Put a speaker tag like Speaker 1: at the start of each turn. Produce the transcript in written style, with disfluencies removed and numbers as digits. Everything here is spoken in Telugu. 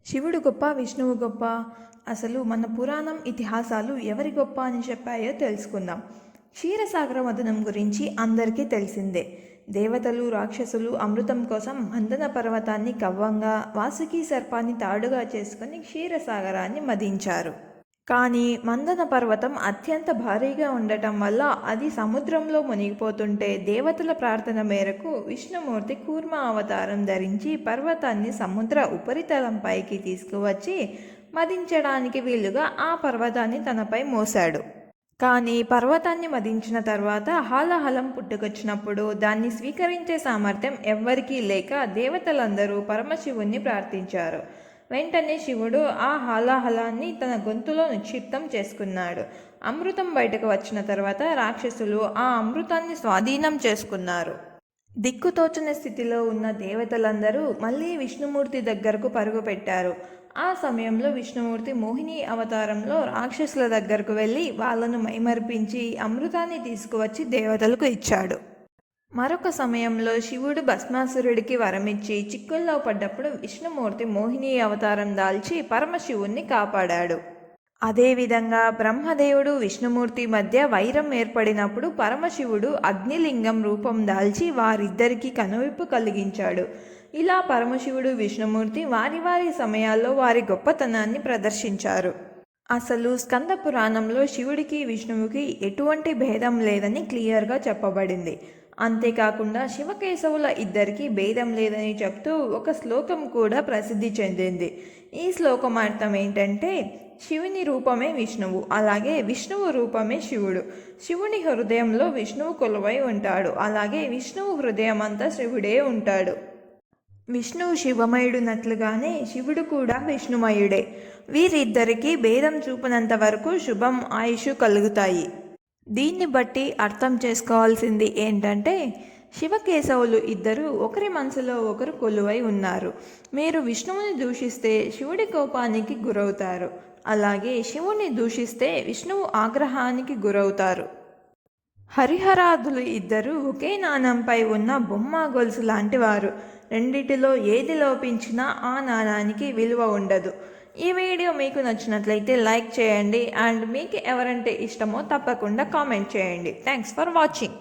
Speaker 1: శివుడు గొప్ప, విష్ణువు గొప్ప. అసలు మన పురాణం, ఇతిహాసాలు ఎవరి గొప్ప అని చెప్పాయో తెలుసుకుందాం. క్షీరసాగర మథనం గురించి అందరికీ తెలిసిందే. దేవతలు, రాక్షసులు అమృతం కోసం మందన పర్వతాన్ని కవ్వంగా, వాసుకి సర్పాన్ని తాడుగా చేసుకుని క్షీరసాగరాన్ని మదించారు. కానీ మందన పర్వతం అత్యంత భారీగా ఉండటం వల్ల అది సముద్రంలో మునిగిపోతుంటే దేవతల ప్రార్థన మేరకు విష్ణుమూర్తి కూర్మ అవతారం ధరించి పర్వతాన్ని సముద్ర ఉపరితలంపైకి తీసుకువచ్చి మదించడానికి వీలుగా ఆ పర్వతాన్ని తనపై మోశాడు. కానీ పర్వతాన్ని మదించిన తర్వాత హాలాహలం పుట్టుకొచ్చినప్పుడు దాన్ని స్వీకరించే సామర్థ్యం ఎవ్వరికీ లేక దేవతలందరూ పరమశివుణ్ణి ప్రార్థించారు. వెంటనే శివుడు ఆ హాలాహలాన్ని తన గొంతులో నిక్షిప్తం చేసుకున్నాడు. అమృతం బయటకు వచ్చిన తర్వాత రాక్షసులు ఆ అమృతాన్ని స్వాధీనం చేసుకున్నారు. దిక్కుతోచని స్థితిలో ఉన్న దేవతలందరూ మళ్ళీ విష్ణుమూర్తి దగ్గరకు పరుగు పెట్టారు. ఆ సమయంలో విష్ణుమూర్తి మోహిని అవతారంలో రాక్షసుల దగ్గరకు వెళ్ళి వాళ్ళను మైమర్పించి అమృతాన్ని తీసుకువచ్చి దేవతలకు ఇచ్చాడు. మరొక సమయంలో శివుడు భస్మాసురుడికి వరమిచ్చి చిక్కుల్లో పడ్డప్పుడు విష్ణుమూర్తి మోహిని అవతారం దాల్చి పరమశివుణ్ణి కాపాడాడు. అదేవిధంగా బ్రహ్మదేవుడు విష్ణుమూర్తి మధ్య వైరం ఏర్పడినప్పుడు పరమశివుడు అగ్నిలింగం రూపం దాల్చి వారిద్దరికీ కనువిప్పు కలిగించాడు. ఇలా పరమశివుడు, విష్ణుమూర్తి వారి వారి సమయాల్లో వారి గొప్పతనాన్ని ప్రదర్శించారు. అసలు స్కంద పురాణంలో శివుడికి, విష్ణువుకి ఎటువంటి భేదం లేదని క్లియర్గా చెప్పబడింది. అంతేకాకుండా శివకేశవుల ఇద్దరికీ భేదం లేదని చెప్తూ ఒక శ్లోకం కూడా ప్రసిద్ధి చెందింది. ఈ శ్లోకం అర్థం ఏంటంటే, శివుని రూపమే విష్ణువు, అలాగే విష్ణువు రూపమే శివుడు. శివుని హృదయంలో విష్ణువు కొలువై ఉంటాడు, అలాగే విష్ణువు హృదయం అంతా శివుడే ఉంటాడు. విష్ణువు శివమయుడునట్లుగానే శివుడు కూడా విష్ణుమయుడే. వీరిద్దరికీ భేదం చూపనంత వరకు శుభం, ఆయుష్ కలుగుతాయి. దీన్ని బట్టి అర్థం చేసుకోవాల్సింది ఏంటంటే, శివకేశవులు ఇద్దరు ఒకరి మనసులో ఒకరు కొలువై ఉన్నారు. మీరు విష్ణువుని దూషిస్తే శివుడి కోపానికి గురవుతారు, అలాగే శివుని దూషిస్తే విష్ణువు ఆగ్రహానికి గురవుతారు. హరిహరాదులు ఇద్దరు ఒకే నాణంపై ఉన్న బొమ్మ గొలుసు లాంటివారు. రెండిటిలో ఏది లోపించినా ఆ నాణానికి విలువ ఉండదు. ఈ వీడియో మీకు నచ్చినట్లయితే లైక్ చేయండి, అండ్ మీకు ఎవరంటే ఇష్టమో తప్పకుండా కామెంట్ చేయండి. Thanks for watching.